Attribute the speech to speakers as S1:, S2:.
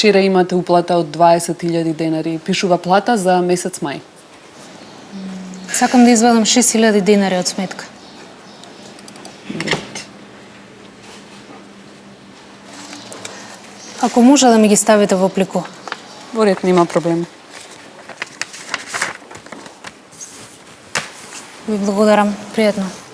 S1: вчера имате уплата од 20.000 денари. Пишува плата за месец мај.
S2: Сакам да извадам 6.000 денари од сметка. Ако може да ми ги ставите во плику.
S1: Во ред, нема проблем.
S2: Ви благодарам. Пријатно.